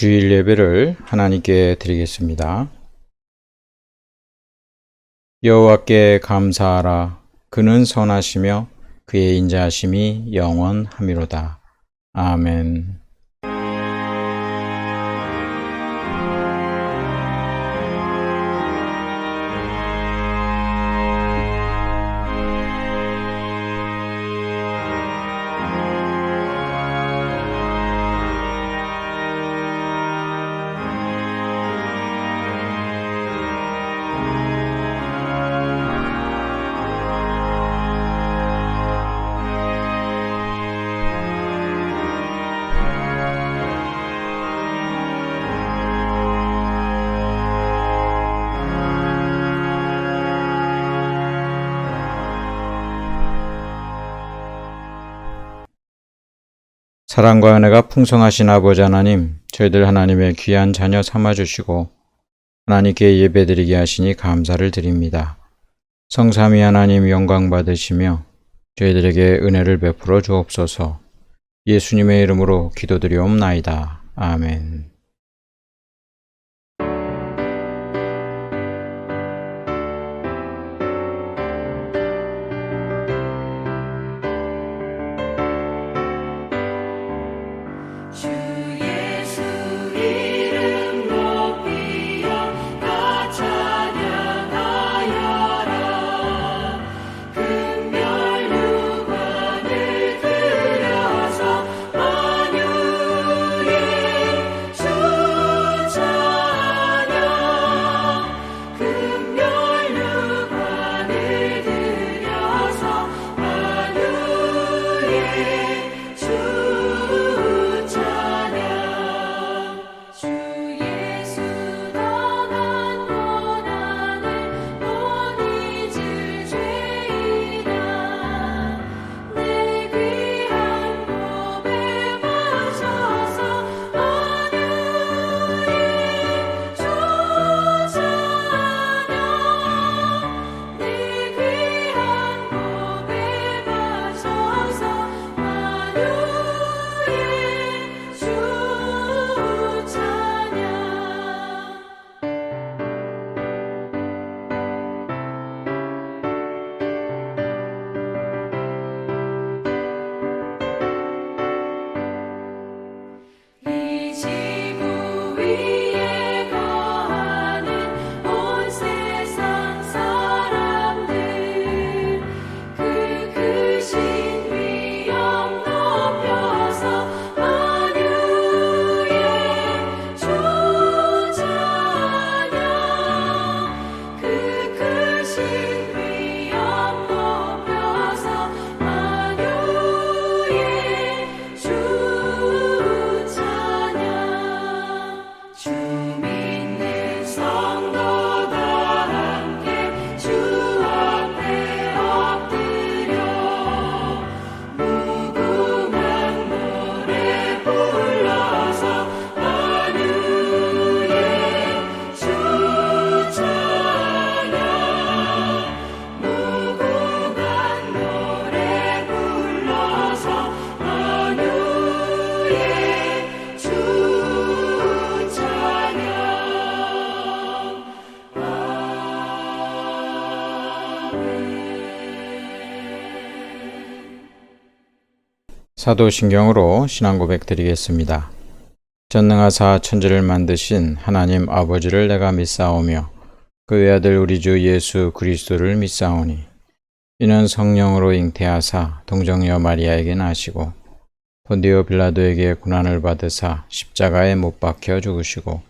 주일 예배를 하나님께 드리겠습니다. 여호와께 감사하라. 그는 선하시며 그의 인자하심이 영원하미로다. 아멘. 사랑과 은혜가 풍성하신 아버지 하나님, 저희들 하나님의 귀한 자녀 삼아주시고 하나님께 예배드리게 하시니 감사를 드립니다. 성삼위 하나님 영광 받으시며 저희들에게 은혜를 베풀어 주옵소서. 예수님의 이름으로 기도드리옵나이다. 아멘. 사도신경으로 신앙고백 드리겠습니다. 전능하사 천지를 만드신 하나님 아버지를 내가 믿사오며 그의 아들 우리 주 예수 그리스도를 믿사오니 이는 성령으로 잉태하사 동정녀 마리아에게 나시고 본디오 빌라도에게 고난을 받으사 십자가에 못 박혀 죽으시고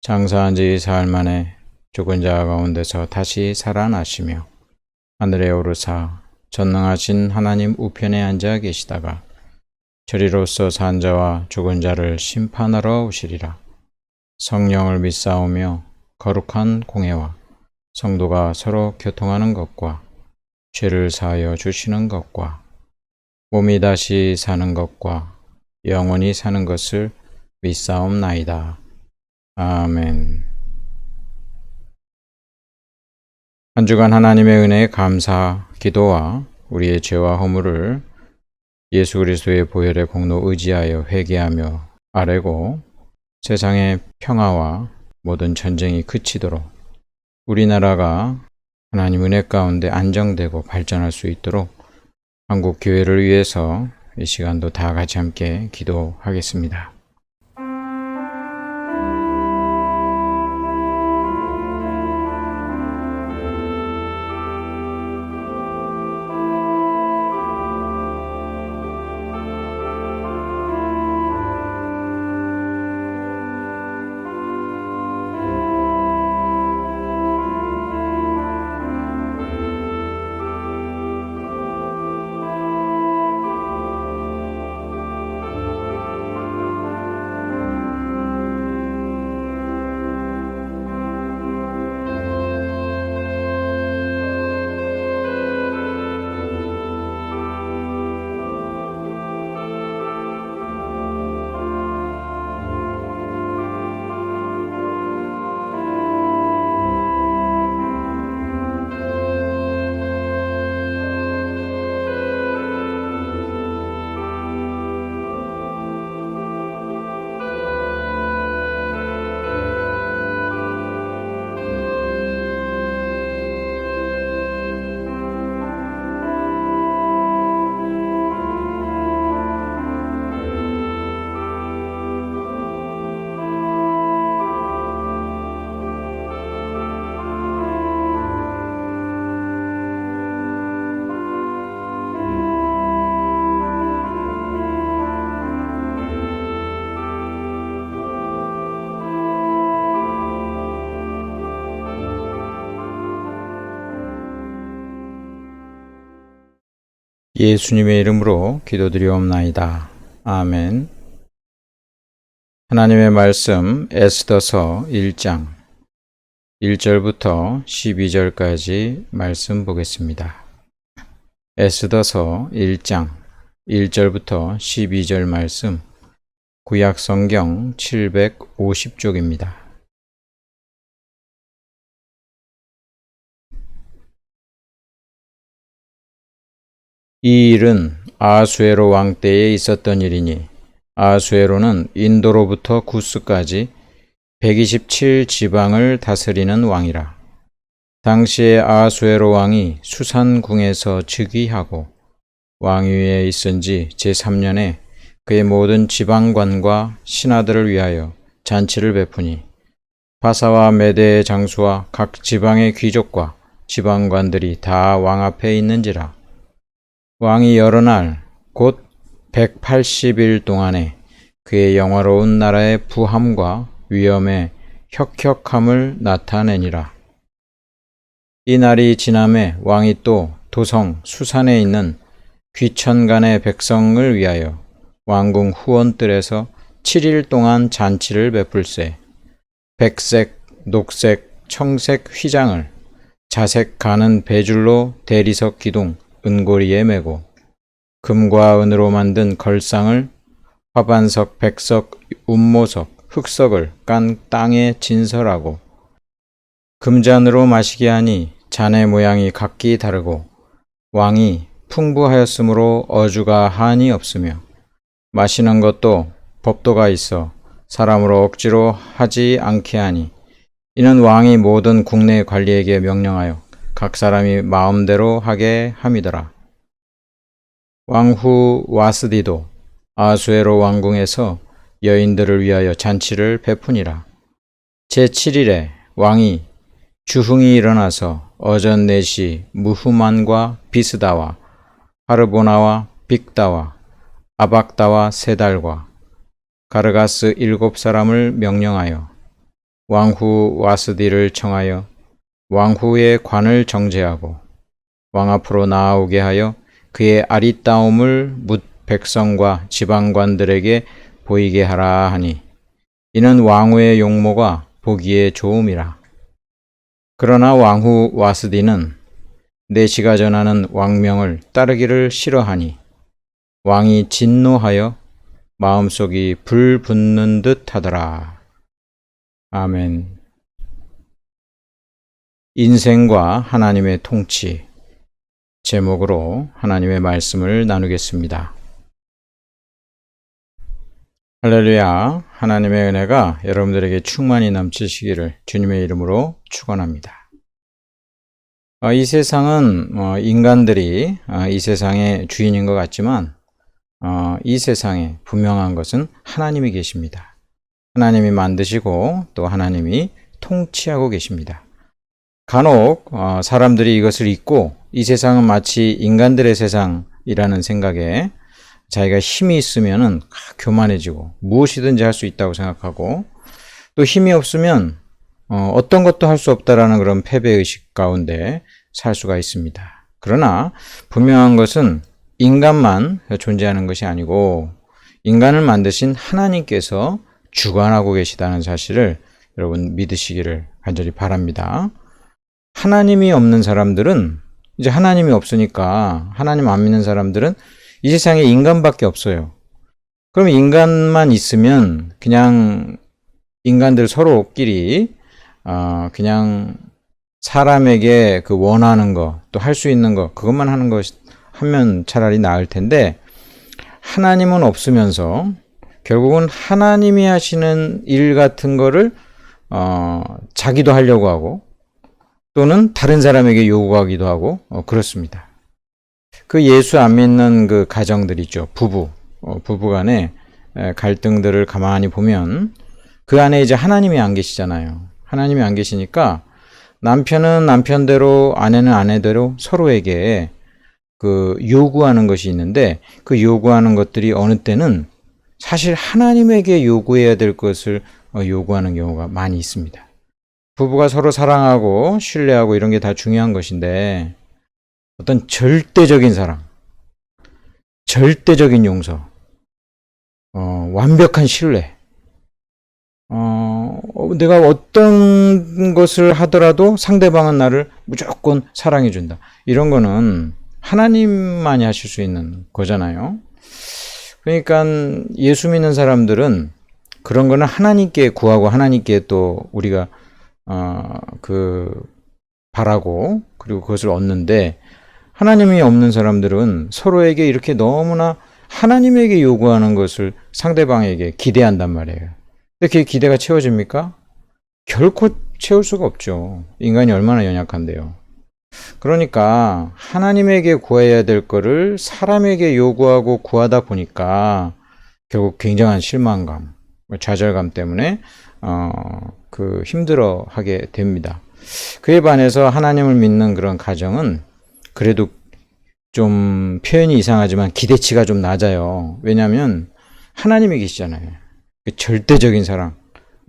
장사한 지 사흘 만에 죽은 자 가운데서 다시 살아나시며 하늘에 오르사 전능하신 하나님 우편에 앉아 계시다가 저리로서 산 자와 죽은 자를 심판하러 오시리라. 성령을 믿사오며 거룩한 공회와 성도가 서로 교통하는 것과 죄를 사하여 주시는 것과 몸이 다시 사는 것과 영원히 사는 것을 믿사옵나이다. 아멘. 한 주간 하나님의 은혜에 감사, 기도와 우리의 죄와 허물을 예수 그리스도의 보혈의 공로 의지하여 회개하며 아뢰고 세상의 평화와 모든 전쟁이 그치도록 우리나라가 하나님 은혜 가운데 안정되고 발전할 수 있도록 한국 교회를 위해서 이 시간도 다 같이 함께 기도하겠습니다. 예수님의 이름으로 기도드리옵나이다. 아멘. 하나님의 말씀 에스더서 1장 1절부터 12절까지 말씀 보겠습니다. 에스더서 1장 1절부터 12절 말씀, 구약 성경 750쪽입니다. 이 일은 아수에로 왕 때에 있었던 일이니 아수에로는 인도로부터 구스까지 127 지방을 다스리는 왕이라. 당시에 아수에로 왕이 수산궁에서 즉위하고 왕위에 있은 지 제3년에 그의 모든 지방관과 신하들을 위하여 잔치를 베푸니 바사와 메대의 장수와 각 지방의 귀족과 지방관들이 다 왕 앞에 있는지라. 왕이 여러 날 곧 180일 동안에 그의 영화로운 나라의 부함과 위엄의 혁혁함을 나타내니라. 이 날이 지남에 왕이 또 도성 수산에 있는 귀천간의 백성을 위하여 왕궁 후원들에서 7일 동안 잔치를 베풀세 백색, 녹색, 청색 휘장을 자색 가는 배줄로 대리석 기둥 은고리에 메고 금과 은으로 만든 걸상을 화반석, 백석, 운모석, 흑석을 깐 땅에 진설하고 금잔으로 마시게 하니 잔의 모양이 각기 다르고 왕이 풍부하였으므로 어주가 한이 없으며 마시는 것도 법도가 있어 사람으로 억지로 하지 않게 하니 이는 왕이 모든 국내 관리에게 명령하여 각 사람이 마음대로 하게 함이더라. 왕후 와스디도 아수에로 왕궁에서 여인들을 위하여 잔치를 베푸니라. 제7일에 왕이 주흥이 일어나서 어전 4시 무후만과 비스다와 하르보나와 빅다와 아박다와 세달과 가르가스 7사람을 명령하여 왕후 와스디를 청하여 왕후의 관을 정제하고 왕 앞으로 나아오게 하여 그의 아리따움을 뭇 백성과 지방관들에게 보이게 하라 하니 이는 왕후의 용모가 보기에 좋음이라. 그러나 왕후 와스디는 내시가 전하는 왕명을 따르기를 싫어하니 왕이 진노하여 마음속이 불 붙는 듯 하더라. 아멘. 인생과 하나님의 통치 제목으로 하나님의 말씀을 나누겠습니다. 할렐루야. 하나님의 은혜가 여러분들에게 충만히 넘치시기를 주님의 이름으로 축원합니다. 이 세상은 인간들이 이 세상의 주인인 것 같지만 이 세상에 분명한 것은 하나님이 계십니다. 하나님이 만드시고 또 하나님이 통치하고 계십니다. 간혹 사람들이 이것을 잊고 이 세상은 마치 인간들의 세상이라는 생각에 자기가 힘이 있으면은 교만해지고 무엇이든지 할 수 있다고 생각하고, 또 힘이 없으면 어떤 것도 할 수 없다라는 그런 패배의식 가운데 살 수가 있습니다. 그러나 분명한 것은 인간만 존재하는 것이 아니고 인간을 만드신 하나님께서 주관하고 계시다는 사실을 여러분 믿으시기를 간절히 바랍니다. 하나님이 없는 사람들은, 이제 하나님이 없으니까 하나님 안 믿는 사람들은 이 세상에 인간밖에 없어요. 그럼 인간만 있으면 그냥 인간들 서로끼리 그냥 사람에게 그 원하는 거, 또 할 수 있는 거, 그것만 하면 차라리 나을 텐데, 하나님은 없으면서 결국은 하나님이 하시는 일 같은 거를 자기도 하려고 하고 또는 다른 사람에게 요구하기도 하고 그렇습니다. 그 예수 안 믿는 그 가정들 있죠. 부부 간의 갈등들을 가만히 보면 그 안에 이제 하나님이 안 계시잖아요. 하나님이 안 계시니까 남편은 남편대로, 아내는 아내대로 서로에게 그 요구하는 것이 있는데, 그 요구하는 것들이 어느 때는 사실 하나님에게 요구해야 될 것을 요구하는 경우가 많이 있습니다. 부부가 서로 사랑하고 신뢰하고 이런 게 다 중요한 것인데, 어떤 절대적인 사랑, 절대적인 용서, 완벽한 신뢰, 내가 어떤 것을 하더라도 상대방은 나를 무조건 사랑해준다. 이런 거는 하나님만이 하실 수 있는 거잖아요. 그러니까 예수 믿는 사람들은 그런 거는 하나님께 구하고 하나님께 또 우리가 바라고 그리고 그것을 얻는데, 하나님이 없는 사람들은 서로에게 이렇게 너무나 하나님에게 요구하는 것을 상대방에게 기대한단 말이에요. 근데 그 기대가 채워집니까? 결코 채울 수가 없죠. 인간이 얼마나 연약한데요. 그러니까 하나님에게 구해야 될 거를 사람에게 요구하고 구하다 보니까 결국 굉장한 실망감, 좌절감 때문에 힘들어하게 됩니다. 그에 반해서 하나님을 믿는 그런 가정은 그래도 좀 표현이 이상하지만 기대치가 좀 낮아요. 왜냐하면 하나님이 계시잖아요. 절대적인 사랑,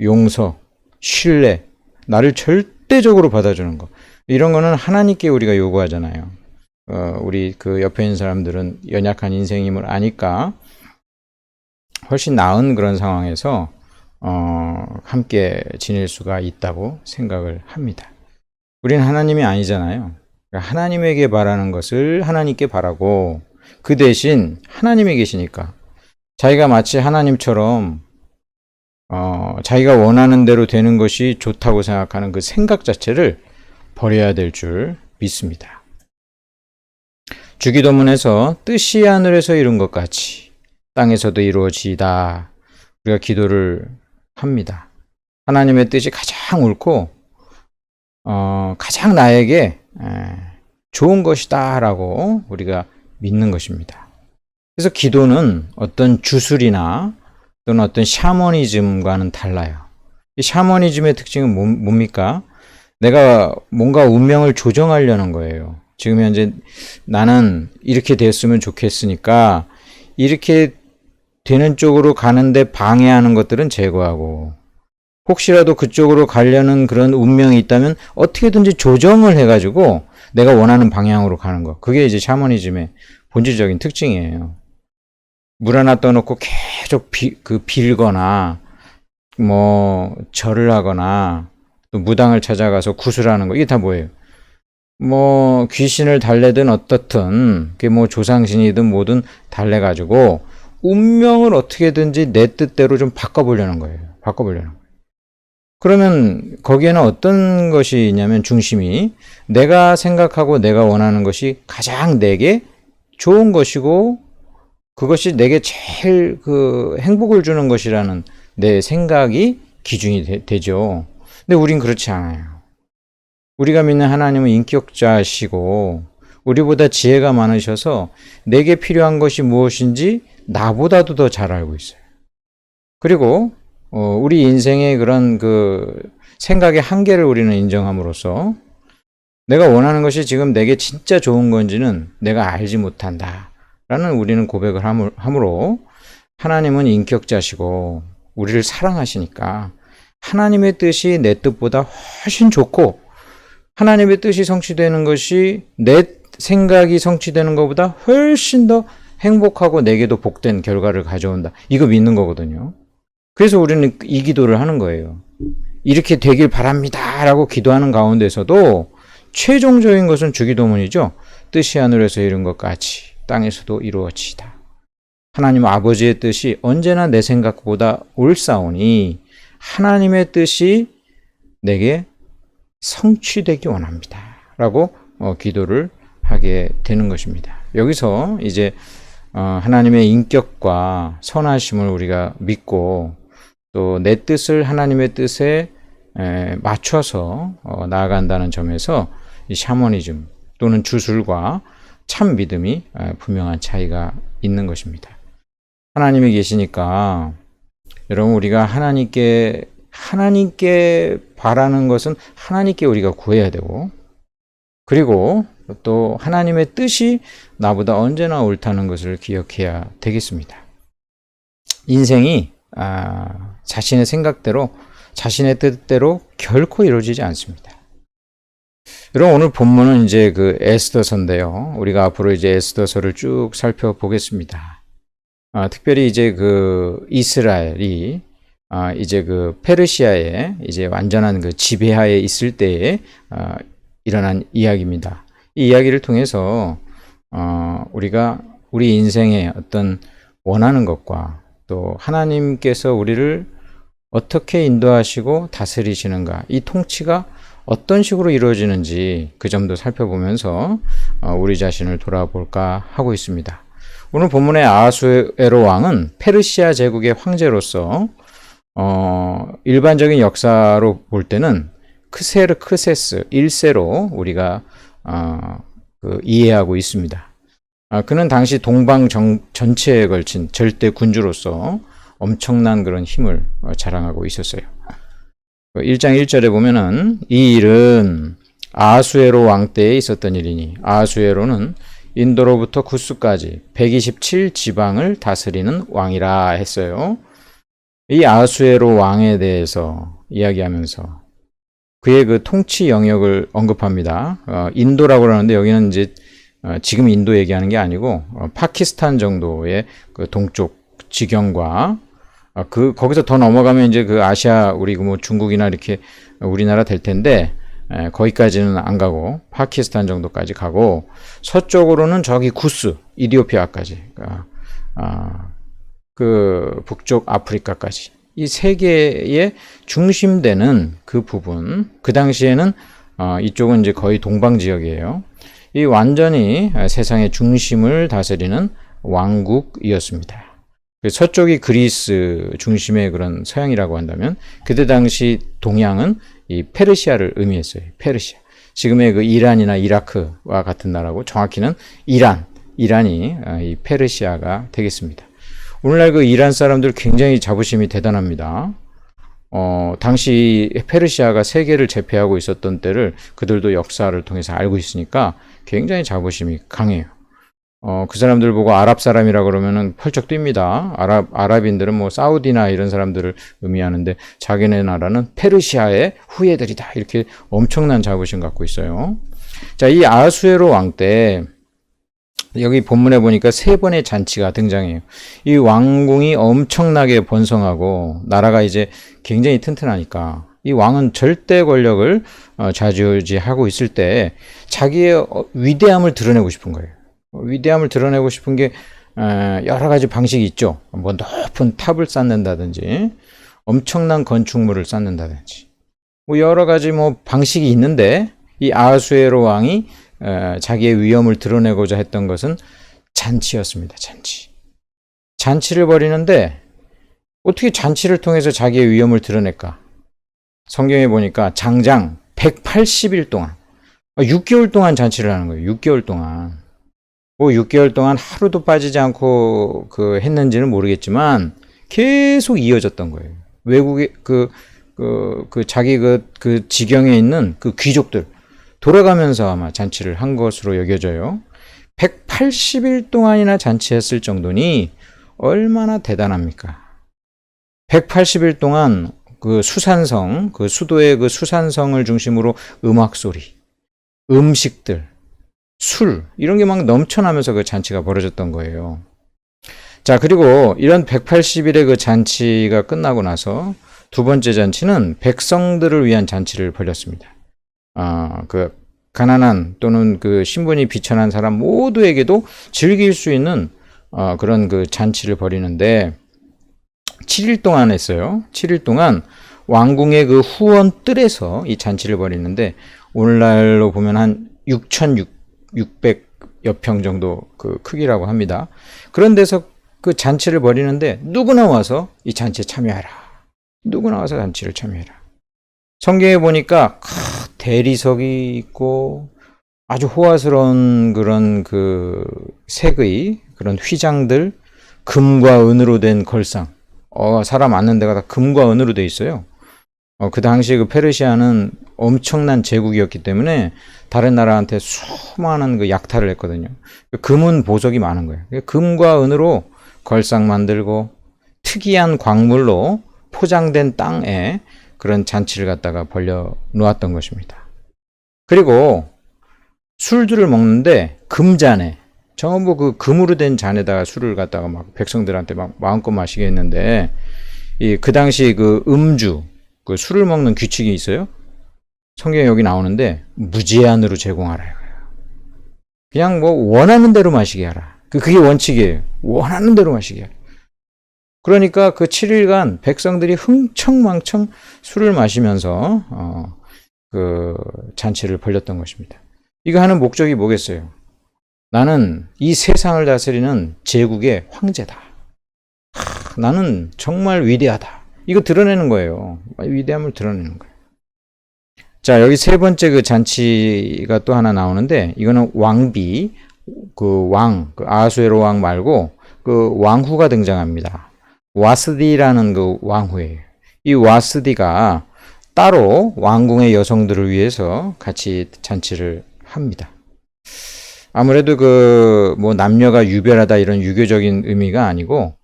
용서, 신뢰, 나를 절대적으로 받아주는 거, 이런 거는 하나님께 우리가 요구하잖아요. 우리 그 옆에 있는 사람들은 연약한 인생임을 아니까 훨씬 나은 그런 상황에서 함께 지낼 수가 있다고 생각을 합니다. 우리는 하나님이 아니잖아요. 하나님에게 바라는 것을 하나님께 바라고, 그 대신 하나님이 계시니까 자기가 마치 하나님처럼 자기가 원하는 대로 되는 것이 좋다고 생각하는 그 생각 자체를 버려야 될 줄 믿습니다. 주기도문에서 뜻이 하늘에서 이룬 것 같이 땅에서도 이루어지이다, 우리가 기도를 합니다. 하나님의 뜻이 가장 옳고 가장 나에게 좋은 것이다 라고 우리가 믿는 것입니다. 그래서 기도는 어떤 주술이나 또는 어떤 샤머니즘과는 달라요. 이 샤머니즘의 특징은 뭡니까? 내가 뭔가 운명을 조정하려는 거예요. 지금 현재 나는 이렇게 됐으면 좋겠으니까 이렇게 되는 쪽으로 가는데 방해하는 것들은 제거하고, 혹시라도 그쪽으로 가려는 그런 운명이 있다면 어떻게든지 조정을 해가지고 내가 원하는 방향으로 가는 거. 그게 이제 샤머니즘의 본질적인 특징이에요. 물 하나 떠놓고 계속 빌거나 절을 하거나 또 무당을 찾아가서 구슬하는 거, 이게 다 뭐예요? 귀신을 달래든 어떻든, 그게 조상신이든 뭐든 달래가지고 운명을 어떻게든지 내 뜻대로 좀 바꿔보려는 거예요. 그러면 거기에는 어떤 것이 있냐면, 중심이 내가 생각하고 내가 원하는 것이 가장 내게 좋은 것이고 그것이 내게 제일 행복을 주는 것이라는 내 생각이 기준이 되죠. 근데 우린 그렇지 않아요. 우리가 믿는 하나님은 인격자시고 우리보다 지혜가 많으셔서 내게 필요한 것이 무엇인지 나보다도 더 잘 알고 있어요. 그리고 우리 인생의 그런 생각의 한계를 우리는 인정함으로써 내가 원하는 것이 지금 내게 진짜 좋은 건지는 내가 알지 못한다 라는 우리는 고백을 함으로 하나님은 인격자시고 우리를 사랑하시니까 하나님의 뜻이 내 뜻보다 훨씬 좋고 하나님의 뜻이 성취되는 것이 내 생각이 성취되는 것보다 훨씬 더 행복하고 내게도 복된 결과를 가져온다. 이거 믿는 거거든요. 그래서 우리는 이 기도를 하는 거예요. 이렇게 되길 바랍니다 라고 기도하는 가운데서도 최종적인 것은 주기도문이죠. 뜻이 하늘에서 이룬 것 같이 땅에서도 이루어지이다. 하나님 아버지의 뜻이 언제나 내 생각보다 옳사오니 하나님의 뜻이 내게 성취되기 원합니다 라고 기도를 하게 되는 것입니다. 여기서 이제 하나님의 인격과 선하심을 우리가 믿고 또 내 뜻을 하나님의 뜻에 맞춰서 나아간다는 점에서 이 샤머니즘 또는 주술과 참 믿음이 분명한 차이가 있는 것입니다. 하나님이 계시니까 여러분 우리가 하나님께 바라는 것은 하나님께 우리가 구해야 되고 그리고 또 하나님의 뜻이 나보다 언제나 옳다는 것을 기억해야 되겠습니다. 인생이 자신의 생각대로 자신의 뜻대로 결코 이루어지지 않습니다. 여러분 오늘 본문은 이제 에스더서인데요. 우리가 앞으로 이제 에스더서를 쭉 살펴보겠습니다. 특별히 이제 이스라엘이 이제 페르시아의 이제 완전한 지배하에 있을 때에 일어난 이야기입니다. 이 이야기를 통해서 우리가 우리 인생의 어떤 원하는 것과 또 하나님께서 우리를 어떻게 인도하시고 다스리시는가, 이 통치가 어떤 식으로 이루어지는지 그 점도 살펴보면서 우리 자신을 돌아볼까 하고 있습니다. 오늘 본문의 아하수에로 왕은 페르시아 제국의 황제로서 일반적인 역사로 볼 때는 크세르크세스 1세로 우리가 이해하고 있습니다. 그는 당시 동방 전체에 걸친 절대 군주로서 엄청난 그런 힘을 자랑하고 있었어요. 1장 1절에 보면은 이 일은 아하수에로 왕 때에 있었던 일이니 아하수에로는 인도로부터 구스까지 127 지방을 다스리는 왕이라 했어요. 이 아하수에로 왕에 대해서 이야기하면서 그의 통치 영역을 언급합니다. 인도라고 그러는데 여기는 이제 지금 인도 얘기하는 게 아니고 파키스탄 정도의 동쪽 지경과 거기서 더 넘어가면 이제 아시아 우리 중국이나 이렇게 우리나라 될 텐데 거기까지는 안 가고 파키스탄 정도까지 가고 서쪽으로는 저기 구스 이디오피아까지 북쪽 아프리카까지 이 세계의 중심되는 그 부분 그 당시에는 이쪽은 이제 거의 동방 지역이에요. 이 완전히 세상의 중심을 다스리는 왕국이었습니다. 서쪽이 그리스 중심의 그런 서양이라고 한다면 그때 당시 동양은 이 페르시아를 의미했어요. 페르시아. 지금의 이란이나 이라크와 같은 나라고 정확히는 이란이 이 페르시아가 되겠습니다. 오늘날 이란 사람들 굉장히 자부심이 대단합니다. 당시 페르시아가 세계를 제패하고 있었던 때를 그들도 역사를 통해서 알고 있으니까 굉장히 자부심이 강해요. 그 사람들 보고 아랍 사람이라 그러면은 펄쩍 뜁니다. 아랍인들은 사우디나 이런 사람들을 의미하는데 자기네 나라는 페르시아의 후예들이다. 이렇게 엄청난 자부심 갖고 있어요. 자, 이 아하수에로 왕 때 여기 본문에 보니까 3번의 잔치가 등장해요. 이 왕궁이 엄청나게 번성하고 나라가 이제 굉장히 튼튼하니까 이 왕은 절대 권력을 좌지우지하고 있을 때 자기의 위대함을 드러내고 싶은 거예요. 위대함을 드러내고 싶은 게 여러 가지 방식이 있죠. 높은 탑을 쌓는다든지 엄청난 건축물을 쌓는다든지 여러 가지 방식이 있는데 이 아하수에로 왕이 자기의 위엄을 드러내고자 했던 것은 잔치였습니다. 잔치. 잔치를 벌이는데 어떻게 잔치를 통해서 자기의 위엄을 드러낼까? 성경에 보니까 장장 180일 동안, 6개월 동안 잔치를 하는 거예요. 6개월 동안. 뭐 6개월 동안 하루도 빠지지 않고 했는지는 모르겠지만 계속 이어졌던 거예요. 외국의 자기 지경에 있는 그 귀족들 돌아가면서 아마 잔치를 한 것으로 여겨져요. 180일 동안이나 잔치했을 정도니 얼마나 대단합니까? 180일 동안 그 수산성, 그 수도의 그 수산성을 중심으로 음악 소리, 음식들, 술, 이런 게 막 넘쳐나면서 그 잔치가 벌어졌던 거예요. 자, 그리고 이런 180일의 그 잔치가 끝나고 나서 두 번째 잔치는 백성들을 위한 잔치를 벌였습니다. 그 가난한 또는 그 신분이 비천한 사람 모두에게도 즐길 수 있는 그런 그 잔치를 벌이는데 7일 동안 했어요. 7일 동안 왕궁의 그 후원 뜰에서 이 잔치를 벌이는데 오늘날로 보면 한 6,600여 평 정도 그 크기라고 합니다. 그런 데서 그 잔치를 벌이는데 누구나 와서 이 잔치에 참여하라. 누구나 와서 잔치를 참여해라. 성경에 보니까 대리석이 있고 아주 호화스러운 그런 그 색의 그런 휘장들, 금과 은으로 된 걸상. 사람 앉는 데가 다 금과 은으로 돼 있어요. 그 당시 그 페르시아는 엄청난 제국이었기 때문에 다른 나라한테 수많은 그 약탈을 했거든요. 금은 보석이 많은 거예요. 금과 은으로 걸상 만들고 특이한 광물로 포장된 땅에 그런 잔치를 갖다가 벌려 놓았던 것입니다. 그리고 술들을 먹는데 금잔에 전부 그 금으로 된 잔에다가 술을 갖다가 막 백성들한테 막 마음껏 마시게 했는데 그 당시 그 음주, 그 술을 먹는 규칙이 있어요. 성경에 여기 나오는데 무제한으로 제공하라 이거예요. 그냥 뭐 원하는 대로 마시게 하라. 그게 원칙이에요. 원하는 대로 마시게 하라. 그러니까 그 7일간 백성들이 흥청망청 술을 마시면서 그 잔치를 벌였던 것입니다. 이거 하는 목적이 뭐겠어요? 나는 이 세상을 다스리는 제국의 황제다. 나는 정말 위대하다. 이거 드러내는 거예요. 위대함을 드러내는 거예요. 자, 여기 세 번째 그 잔치가 또 하나 나오는데 이거는 왕비, 그 아하수에로 왕 말고 그 왕후가 등장합니다. 와스디라는 그 왕후예요. 이 와스디가 따로 왕궁의 여성들을 위해서 같이 잔치를 합니다. 아무래도 뭐 남녀가 유별하다 이런 유교적인 의미가 아니고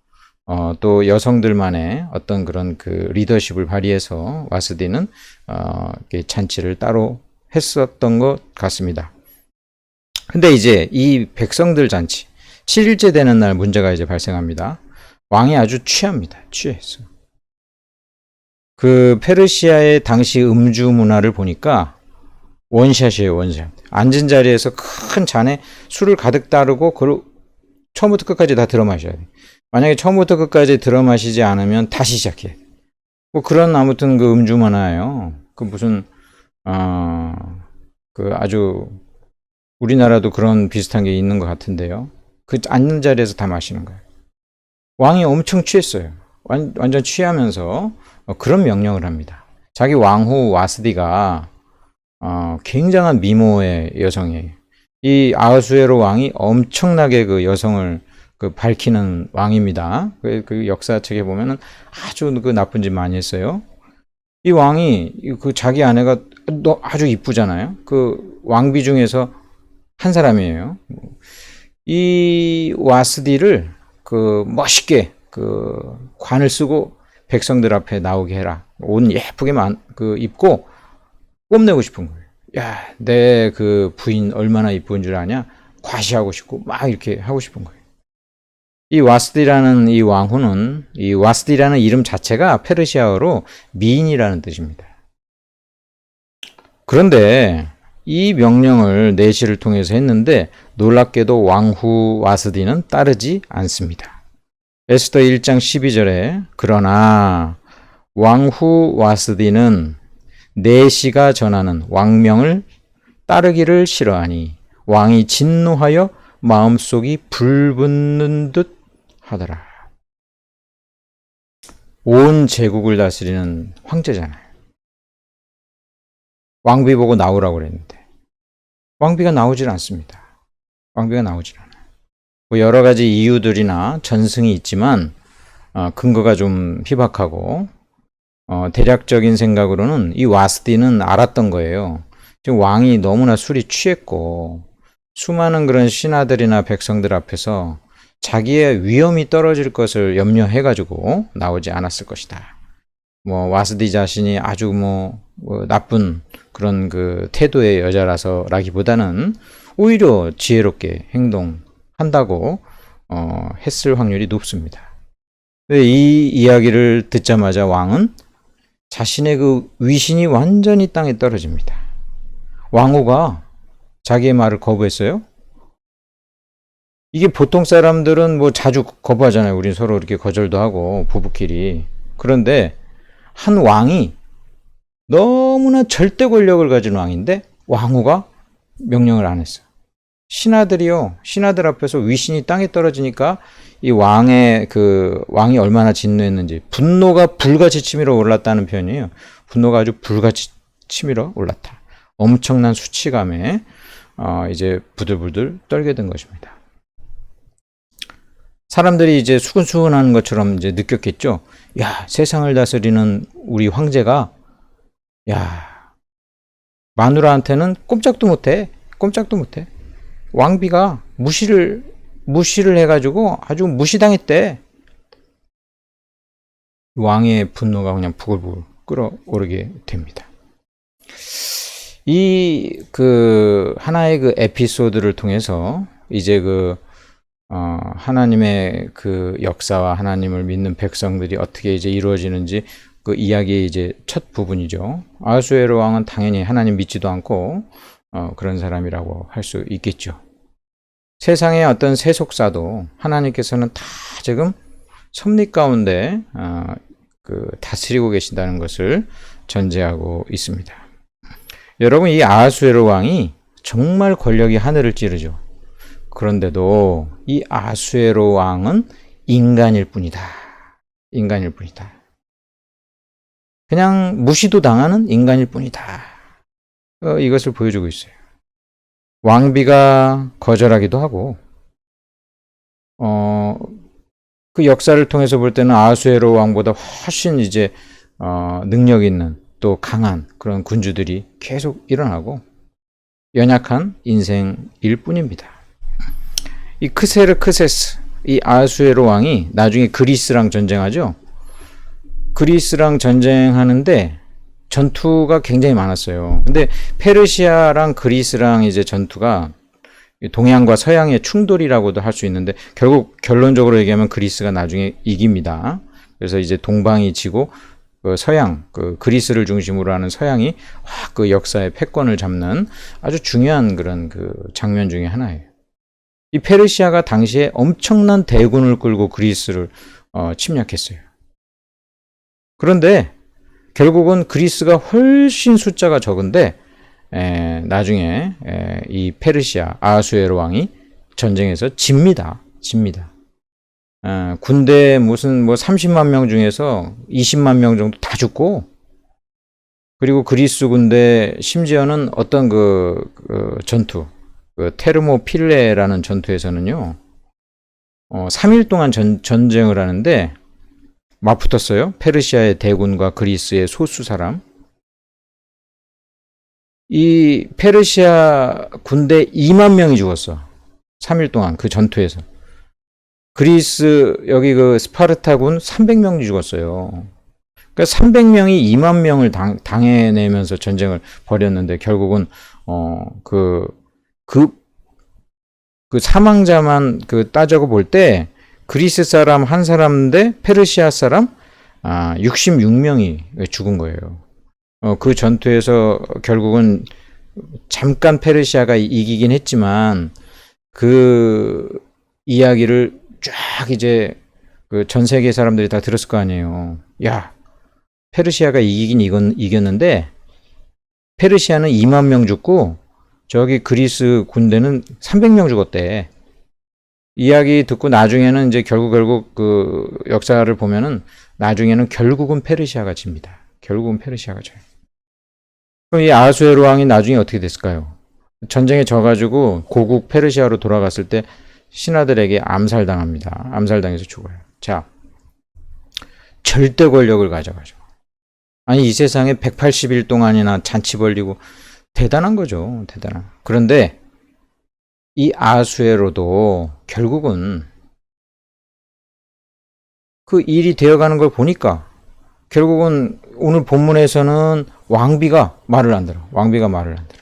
또 여성들만의 어떤 그런 그 리더십을 발휘해서 와스디는 잔치를 따로 했었던 것 같습니다. 근데 이제 이 백성들 잔치 7일째 되는 날 문제가 이제 발생합니다. 왕이 아주 취합니다. 취했어. 그 페르시아의 당시 음주 문화를 보니까 원샷이에요, 원샷. 앉은 자리에서 큰 잔에 술을 가득 따르고 처음부터 끝까지 다 들어 마셔야 돼. 만약에 처음부터 끝까지 들어 마시지 않으면 다시 시작해. 뭐 그런 아무튼 그 음주 문화예요. 그 무슨 그 아주 우리나라도 그런 비슷한 게 있는 것 같은데요. 그 앉는 자리에서 다 마시는 거예요. 왕이 엄청 취했어요. 완전 취하면서 그런 명령을 합니다. 자기 왕후 와스디가 굉장한 미모의 여성이에요. 이 아하수에로 왕이 엄청나게 그 여성을 밝히는 왕입니다. 그 역사책에 보면은 아주 그 나쁜 짓 많이 했어요. 이 왕이 그 자기 아내가 아주 이쁘잖아요. 그 왕비 중에서 한 사람이에요. 이 와스디를 멋있게 관을 쓰고 백성들 앞에 나오게 해라. 옷 예쁘게 입고 뽐내고 싶은 거예요. 야, 내 그 부인 얼마나 이쁜 줄 아냐? 과시하고 싶고 막 이렇게 하고 싶은 거예요. 이 와스디라는 이 왕후는 이 와스디라는 이름 자체가 페르시아어로 미인이라는 뜻입니다. 그런데 이 명령을 내시를 통해서 했는데 놀랍게도 왕후 와스디는 따르지 않습니다. 에스더 1장 12절에 그러나 왕후 와스디는 내시가 전하는 왕명을 따르기를 싫어하니 왕이 진노하여 마음속이 불붙는 듯 하더라. 온 제국을 다스리는 황제잖아요. 왕비 보고 나오라고 그랬는데 왕비가 나오질 않습니다. 왕비가 나오질 않아요. 뭐 여러 가지 이유들이나 전승이 있지만 근거가 좀 희박하고 대략적인 생각으로는 이 와스디는 알았던 거예요. 지금 왕이 너무나 술이 취했고 수많은 그런 신하들이나 백성들 앞에서 자기의 위엄이 떨어질 것을 염려해가지고 나오지 않았을 것이다. 뭐 와스디 자신이 아주 뭐 나쁜 그런 그 태도의 여자라서라기보다는 오히려 지혜롭게 행동한다고 했을 확률이 높습니다. 이 이야기를 듣자마자 왕은 자신의 그 위신이 완전히 땅에 떨어집니다. 왕후가 자기의 말을 거부했어요? 이게 보통 사람들은 뭐 자주 거부하잖아요. 우린 서로 이렇게 거절도 하고 부부끼리. 그런데 한 왕이 너무나 절대 권력을 가진 왕인데 왕후가 명령을 안 했어요. 신하들 앞에서 위신이 땅에 떨어지니까 이 왕이 얼마나 진노했는지 분노가 불같이 치밀어 올랐다는 표현이에요. 분노가 아주 불같이 치밀어 올랐다. 엄청난 수치감에 이제 부들부들 떨게 된 것입니다. 사람들이 이제 수근수근한 것처럼 이제 느꼈겠죠. 야, 세상을 다스리는 우리 황제가 마누라한테는 꼼짝도 못해. 왕비가 무시를 해가지고 아주 무시당했대. 왕의 분노가 그냥 부글부글 끓어오르게 됩니다. 이 하나의 그 에피소드를 통해서 이제 하나님의 그 역사와 하나님을 믿는 백성들이 어떻게 이제 이루어지는지 그 이야기의 이제 첫 부분이죠. 아하수에로 왕은 당연히 하나님 믿지도 않고 그런 사람이라고 할 수 있겠죠. 세상의 어떤 세속사도 하나님께서는 다 지금 섭리 가운데 다스리고 계신다는 것을 전제하고 있습니다. 여러분, 이 아하수에로 왕이 정말 권력이 하늘을 찌르죠. 그런데도 이 아하수에로 왕은 인간일 뿐이다. 그냥 무시도 당하는 인간일 뿐이다. 이것을 보여주고 있어요. 왕비가 거절하기도 하고, 그 역사를 통해서 볼 때는 아하수에로 왕보다 훨씬 이제 능력 있는 또 강한 그런 군주들이 계속 일어나고 연약한 인생일 뿐입니다. 이 크세르크세스, 이 아하수에로 왕이 나중에 그리스랑 전쟁하죠. 그리스랑 전쟁하는데 전투가 굉장히 많았어요. 근데 페르시아랑 그리스랑 이제 전투가 동양과 서양의 충돌이라고도 할 수 있는데 결국 결론적으로 얘기하면 그리스가 나중에 이깁니다. 그래서 이제 동방이 지고 그리스를 중심으로 하는 서양이 확 그 역사의 패권을 잡는 아주 중요한 그런 그 장면 중에 하나예요. 이 페르시아가 당시에 엄청난 대군을 끌고 그리스를 침략했어요. 그런데 결국은 그리스가 훨씬 숫자가 적은데 나중에 이 페르시아 아하수에로 왕이 전쟁에서 집니다. 군대 무슨 30만 명 중에서 20만 명 정도 다 죽고, 그리고 그리스 군대 심지어는 어떤 전투, 테르모필레라는 전투에서는요, 3일 동안 전쟁을 하는데 맞붙었어요. 페르시아의 대군과 그리스의 소수 사람. 이 페르시아 군대 2만 명이 죽었어. 3일 동안 그 전투에서. 그리스 여기 스파르타군 300명이 죽었어요. 그러니까 300명이 2만 명을 당해내면서 전쟁을 벌였는데 결국은 그 사망자만 따져고 볼 때 그리스 사람 한 사람 대 페르시아 사람 66명이 죽은 거예요. 그 전투에서 결국은 잠깐 페르시아가 이기긴 했지만 그 이야기를 쫙 이제 전 세계 사람들이 다 들었을 거 아니에요. 야, 페르시아가 이기긴 이겼는데 페르시아는 2만 명 죽고 저기 그리스 군대는 300명 죽었대. 이야기 듣고 나중에는 이제 결국 그 역사를 보면은 나중에는 결국은 페르시아가 집니다. 결국은 페르시아가 져요. 그럼 이 아하수에로 왕이 나중에 어떻게 됐을까요? 전쟁에 져가지고 고국 페르시아로 돌아갔을 때 신하들에게 암살당합니다. 암살당해서 죽어요. 자, 절대 권력을 가져가죠. 아니 이 세상에 180일 동안이나 잔치 벌리고 대단한 거죠. 대단한. 그런데 이 아하수에로도 결국은 그 일이 되어가는 걸 보니까 결국은 오늘 본문에서는 왕비가 말을 안 들어. 왕비가 말을 안 들어.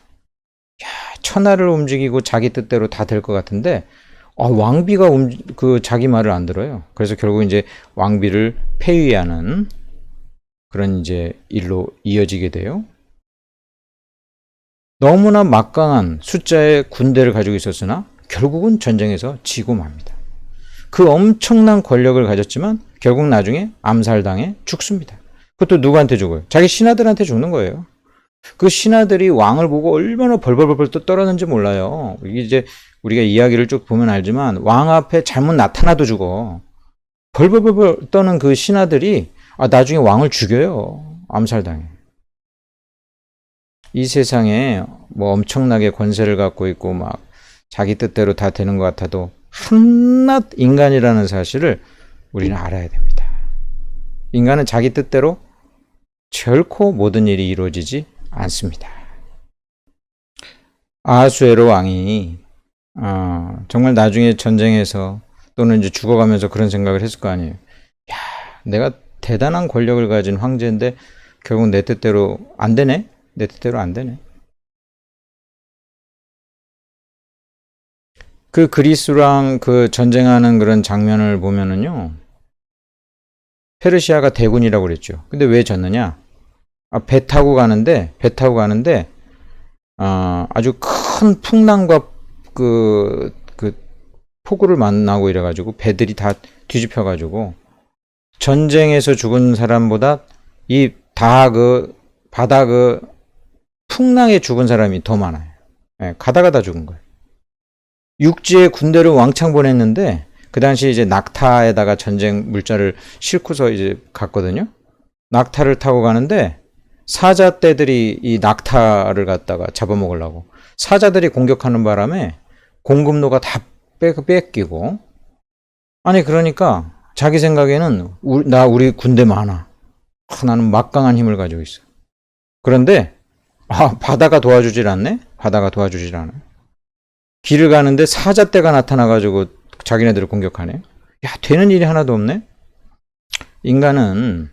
야, 천하를 움직이고 자기 뜻대로 다 될 것 같은데 왕비가 그 자기 말을 안 들어요. 그래서 결국 이제 왕비를 폐위하는 그런 이제 일로 이어지게 돼요. 너무나 막강한 숫자의 군대를 가지고 있었으나 결국은 전쟁에서 지고 맙니다. 그 엄청난 권력을 가졌지만 결국 나중에 암살당해 죽습니다. 그것도 누구한테 죽어요? 자기 신하들한테 죽는 거예요. 그 신하들이 왕을 보고 얼마나 벌벌벌벌 떨었는지 몰라요. 이게 이제 우리가 이야기를 쭉 보면 알지만 왕 앞에 잘못 나타나도 죽어. 벌벌벌벌 떠는 그 신하들이 나중에 왕을 죽여요. 암살당해. 이 세상에 뭐 엄청나게 권세를 갖고 있고 막 자기 뜻대로 다 되는 것 같아도 한낱 인간이라는 사실을 우리는 알아야 됩니다. 인간은 자기 뜻대로 결코 모든 일이 이루어지지 않습니다. 아하수에로 왕이 정말 나중에 전쟁에서 또는 이제 죽어가면서 그런 생각을 했을 거 아니에요. 야, 내가 대단한 권력을 가진 황제인데 결국 내 뜻대로 안 되네? 내 뜻대로 안 되네. 그 그리스랑 그 전쟁하는 그런 장면을 보면은요, 페르시아가 대군이라고 그랬죠. 근데 왜 졌느냐? 배 타고 가는데 아주 큰 풍랑과 그 폭우를 만나고 이래가지고 배들이 다 뒤집혀가지고 전쟁에서 죽은 사람보다 이 다 그 바다 그 풍랑에 죽은 사람이 더 많아요. 가다가 다 죽은 거예요. 육지에 군대를 왕창 보냈는데 그 당시 이제 낙타에다가 전쟁 물자를 싣고서 이제 갔거든요. 낙타를 타고 가는데 사자떼들이 이 낙타를 갖다가 잡아먹으려고 사자들이 공격하는 바람에 공급로가 다 뺏기고 아니 그러니까 자기 생각에는 우리 군대 많아. 나는 막강한 힘을 가지고 있어. 그런데 바다가 도와주질 않네? 바다가 도와주질 않아. 길을 가는데 사자떼가 나타나가지고 자기네들을 공격하네. 야, 되는 일이 하나도 없네? 인간은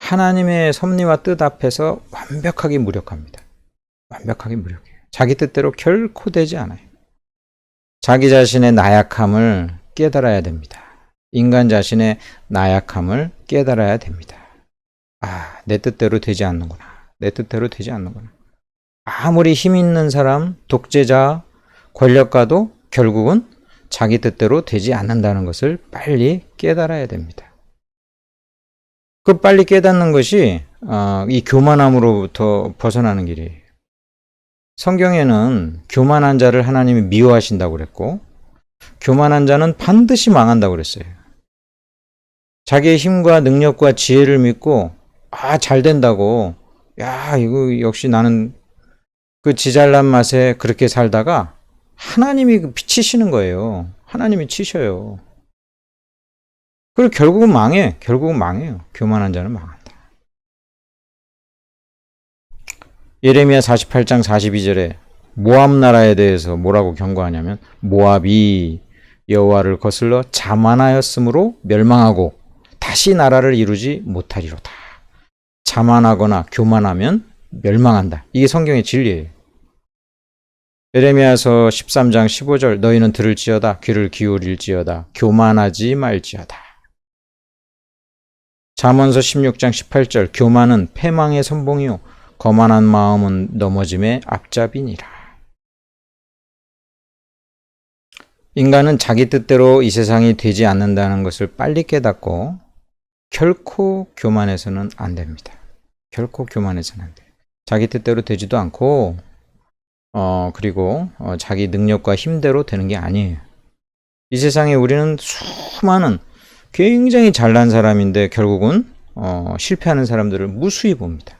하나님의 섭리와 뜻 앞에서 완벽하게 무력합니다. 완벽하게 무력해요. 자기 뜻대로 결코 되지 않아요. 자기 자신의 나약함을 깨달아야 됩니다. 인간 자신의 나약함을 깨달아야 됩니다. 내 뜻대로 되지 않는구나. 내 뜻대로 되지 않는구나. 아무리 힘 있는 사람, 독재자, 권력가도 결국은 자기 뜻대로 되지 않는다는 것을 빨리 깨달아야 됩니다. 그 빨리 깨닫는 것이 이 교만함으로부터 벗어나는 길이에요. 성경에는 교만한 자를 하나님이 미워하신다고 그랬고 교만한 자는 반드시 망한다고 그랬어요. 자기의 힘과 능력과 지혜를 믿고 잘 된다고 이거 역시 나는 그 지잘난 맛에 그렇게 살다가 하나님이 비치시는 거예요. 하나님이 치셔요. 그리고 결국은 망해. 결국은 망해요. 교만한 자는 망한다. 예레미야 48장 42절에 모압 나라에 대해서 뭐라고 경고하냐면 모압이 여호와를 거슬러 자만하였으므로 멸망하고 다시 나라를 이루지 못하리로다. 자만하거나 교만하면 멸망한다. 이게 성경의 진리예요. 예레미야서 13장 15절 너희는 들을지어다 귀를 기울일지어다 교만하지 말지어다. 잠언서 16장 18절 교만은 패망의 선봉이요 거만한 마음은 넘어짐의 앞잡이니라. 인간은 자기 뜻대로 이 세상이 되지 않는다는 것을 빨리 깨닫고 결코 교만해서는 안 됩니다. 결코 교만해서는 안 돼요. 자기 뜻대로 되지도 않고 그리고 자기 능력과 힘대로 되는 게 아니에요. 이 세상에 우리는 수많은 굉장히 잘난 사람인데 결국은 실패하는 사람들을 무수히 봅니다.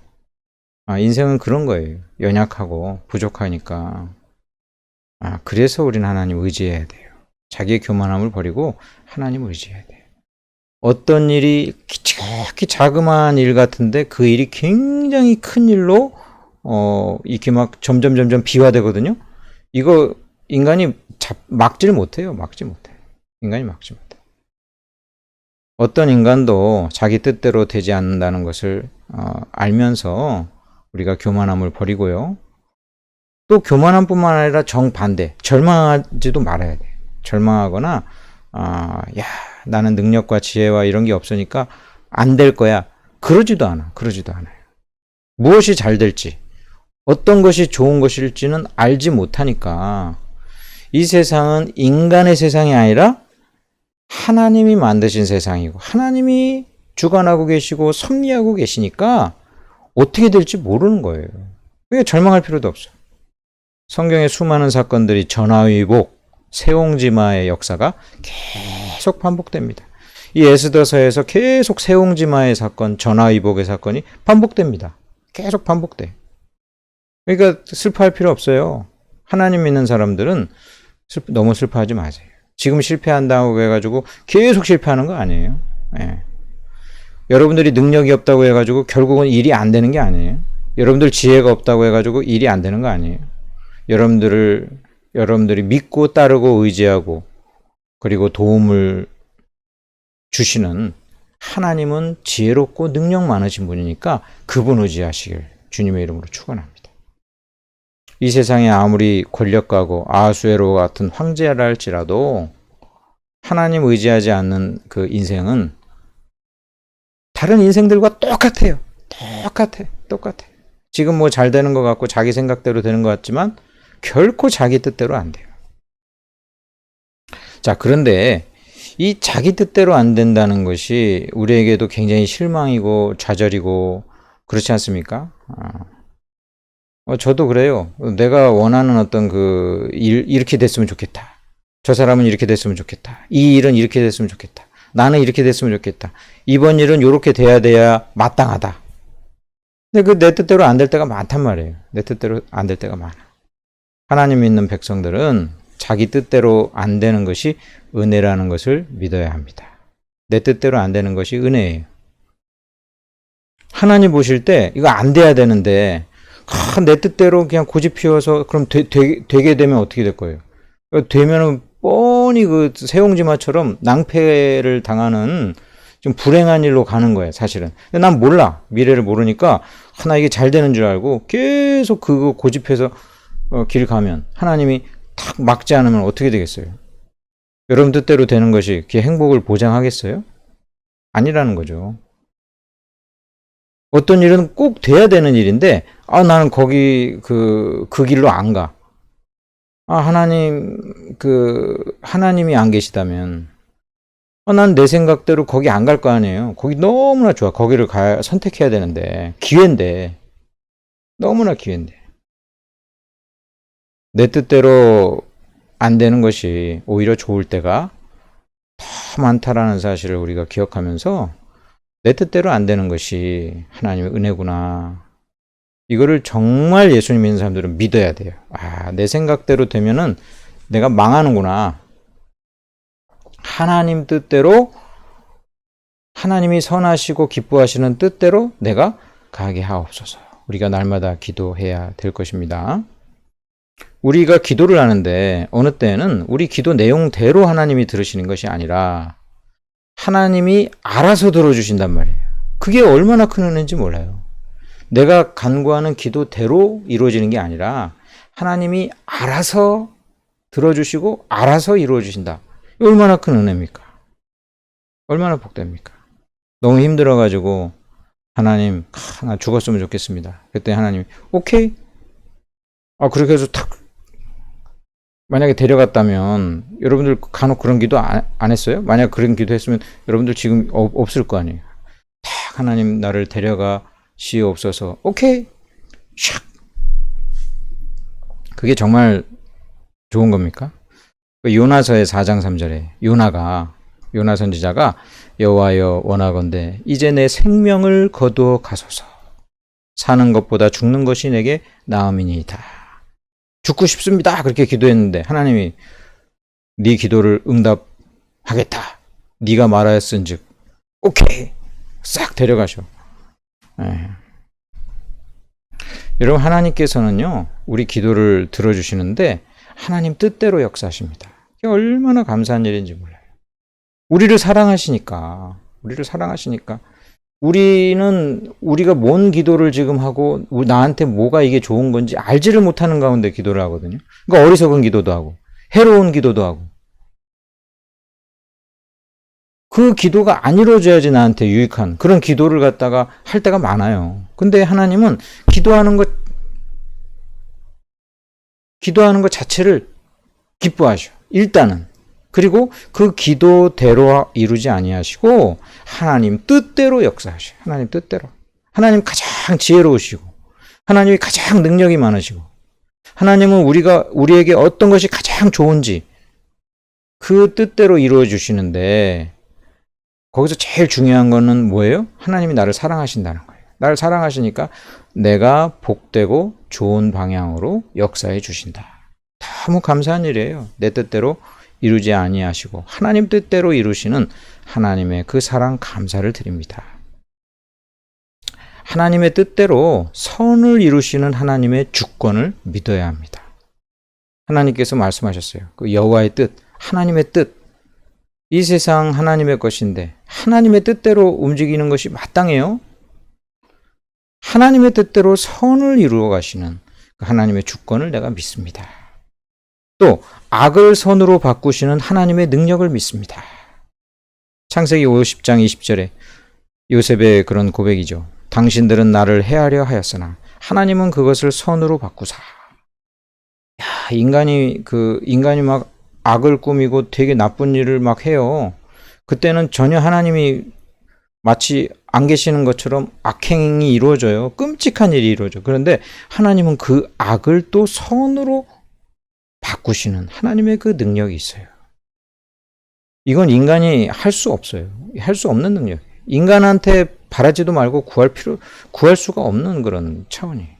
인생은 그런 거예요. 연약하고 부족하니까. 그래서 우리는 하나님 의지해야 돼요. 자기의 교만함을 버리고 하나님 의지해야 돼요. 어떤 일이 지극히 자그마한 일 같은데 그 일이 굉장히 큰 일로 이렇게 막 점점 비화되거든요. 이거 인간이 막질 못해요. 인간이 막지 못해요. 어떤 인간도 자기 뜻대로 되지 않는다는 것을 알면서 우리가 교만함을 버리고요. 또 교만함뿐만 아니라 정반대, 절망하지도 말아야 돼. 절망하거나 야, 나는 능력과 지혜와 이런 게 없으니까 안 될 거야. 그러지도 않아요. 무엇이 잘 될지, 어떤 것이 좋은 것일지는 알지 못하니까 이 세상은 인간의 세상이 아니라 하나님이 만드신 세상이고 하나님이 주관하고 계시고 섭리하고 계시니까 어떻게 될지 모르는 거예요. 그러니까 절망할 필요도 없어요. 성경의 수많은 사건들이 전화위복, 세옹지마의 역사가 계속 반복됩니다. 이 에스더서에서 계속 세옹지마의 사건, 전화위복의 사건이 반복됩니다. 계속 반복돼. 그러니까 슬퍼할 필요 없어요. 하나님 믿는 사람들은 너무 슬퍼하지 마세요. 지금 실패한다고 해가지고 계속 실패하는 거 아니에요. 예. 여러분들이 능력이 없다고 해가지고 결국은 일이 안 되는 게 아니에요. 여러분들 지혜가 없다고 해가지고 일이 안 되는 거 아니에요. 여러분들이 믿고 따르고 의지하고 그리고 도움을 주시는 하나님은 지혜롭고 능력 많으신 분이니까 그분 의지하시길 주님의 이름으로 축원합니다. 이 세상에 아무리 권력가고 아하수에로 같은 황제라 할지라도 하나님 의지하지 않는 그 인생은 다른 인생들과 똑같아요. 똑같아. 지금 뭐 잘 되는 것 같고 자기 생각대로 되는 것 같지만 결코 자기 뜻대로 안 돼요. 자, 그런데 이 자기 뜻대로 안 된다는 것이 우리에게도 굉장히 실망이고 좌절이고 그렇지 않습니까? 저도 그래요. 내가 원하는 어떤 그 이렇게 됐으면 좋겠다. 저 사람은 이렇게 됐으면 좋겠다. 이 일은 이렇게 됐으면 좋겠다. 나는 이렇게 됐으면 좋겠다. 이번 일은 이렇게 돼야 마땅하다. 근데 그 내 뜻대로 안 될 때가 많단 말이에요. 내 뜻대로 안 될 때가 많아. 하나님 믿는 백성들은 자기 뜻대로 안 되는 것이 은혜라는 것을 믿어야 합니다. 내 뜻대로 안 되는 것이 은혜예요. 하나님 보실 때 이거 안 돼야 되는데 내 뜻대로 그냥 고집 피워서 그럼 되게 되면 어떻게 될 거예요? 되면은 뻔히 그 세옹지마처럼 낭패를 당하는 좀 불행한 일로 가는 거예요, 사실은. 근데 난 몰라. 미래를 모르니까 나 이게 잘 되는 줄 알고 계속 그거 고집해서 길 가면 하나님이 탁 막지 않으면 어떻게 되겠어요? 여러분 뜻대로 되는 것이 그게 행복을 보장하겠어요? 아니라는 거죠. 어떤 일은 꼭 돼야 되는 일인데 나는 거기 그 길로 안 가. 하나님이 안 계시다면 난 내 생각대로 거기 안 갈 거 아니에요. 거기 너무나 좋아. 거기를 선택해야 되는데 기회인데 너무나 기회인데 내 뜻대로 안 되는 것이 오히려 좋을 때가 더 많다라는 사실을 우리가 기억하면서 내 뜻대로 안 되는 것이 하나님의 은혜구나. 이거를 정말 예수님 믿는 사람들은 믿어야 돼요. 내 생각대로 되면은 내가 망하는구나. 하나님 뜻대로, 하나님이 선하시고 기뻐하시는 뜻대로 내가 가게 하옵소서. 우리가 날마다 기도해야 될 것입니다. 우리가 기도를 하는데 어느 때는 우리 기도 내용대로 하나님이 들으시는 것이 아니라 하나님이 알아서 들어주신단 말이에요. 그게 얼마나 큰 은혜인지 몰라요. 내가 간구하는 기도대로 이루어지는 게 아니라 하나님이 알아서 들어주시고 알아서 이루어주신다. 얼마나 큰 은혜입니까? 얼마나 복됩니까? 너무 힘들어가지고 하나님, 나 죽었으면 좋겠습니다. 그때 하나님이 오케이. 그렇게 해서 탁 만약에 데려갔다면 여러분들 간혹 그런 기도 안 했어요? 만약 그런 기도 했으면 여러분들 지금 없을 거 아니에요. 탁 하나님 나를 데려가 시옵소서. 오케이. 샥. 그게 정말 좋은 겁니까? 요나서의 4장 3절에 요나 선지자가 여호와여 원하건대 이제 내 생명을 거두어 가소서. 사는 것보다 죽는 것이 내게 나음이니이다. 죽고 싶습니다. 그렇게 기도했는데 하나님이 네 기도를 응답하겠다. 네가 말하였은즉 오케이 싹 데려가셔. 여러분 하나님께서는요 우리 기도를 들어주시는데 하나님 뜻대로 역사하십니다. 이게 얼마나 감사한 일인지 몰라요. 우리를 사랑하시니까 우리는 우리가 뭔 기도를 지금 하고 나한테 뭐가 이게 좋은 건지 알지를 못하는 가운데 기도를 하거든요. 그러니까 어리석은 기도도 하고 해로운 기도도 하고 그 기도가 안 이루어져야지 나한테 유익한 그런 기도를 갖다가 할 때가 많아요. 근데 하나님은 기도하는 것 자체를 기뻐하셔. 일단은. 그리고 그 기도대로 이루지 아니하시고 하나님 뜻대로 역사하셔. 하나님 뜻대로. 하나님 가장 지혜로우시고 하나님이 가장 능력이 많으시고 하나님은 우리에게 어떤 것이 가장 좋은지 그 뜻대로 이루어 주시는데 거기서 제일 중요한 거는 뭐예요? 하나님이 나를 사랑하신다는 거예요. 나를 사랑하시니까 내가 복되고 좋은 방향으로 역사해 주신다. 너무 감사한 일이에요. 내 뜻대로 이루지 아니하시고 하나님 뜻대로 이루시는 하나님의 그 사랑 감사를 드립니다. 하나님의 뜻대로 선을 이루시는 하나님의 주권을 믿어야 합니다. 하나님께서 말씀하셨어요. 그 여호와의 뜻, 하나님의 뜻. 이 세상 하나님의 것인데 하나님의 뜻대로 움직이는 것이 마땅해요. 하나님의 뜻대로 선을 이루어 가시는 그 하나님의 주권을 내가 믿습니다. 또 악을 선으로 바꾸시는 하나님의 능력을 믿습니다. 창세기 50장 20절에 요셉의 그런 고백이죠. 당신들은 나를 해하려 하였으나 하나님은 그것을 선으로 바꾸사. 인간이 막 악을 꾸미고 되게 나쁜 일을 막 해요. 그때는 전혀 하나님이 마치 안 계시는 것처럼 악행이 이루어져요. 끔찍한 일이 이루어져. 그런데 하나님은 그 악을 또 선으로 바꾸시는 하나님의 그 능력이 있어요. 이건 인간이 할 수 없어요. 할 수 없는 능력. 인간한테 바라지도 말고 구할 수가 없는 그런 차원이에요.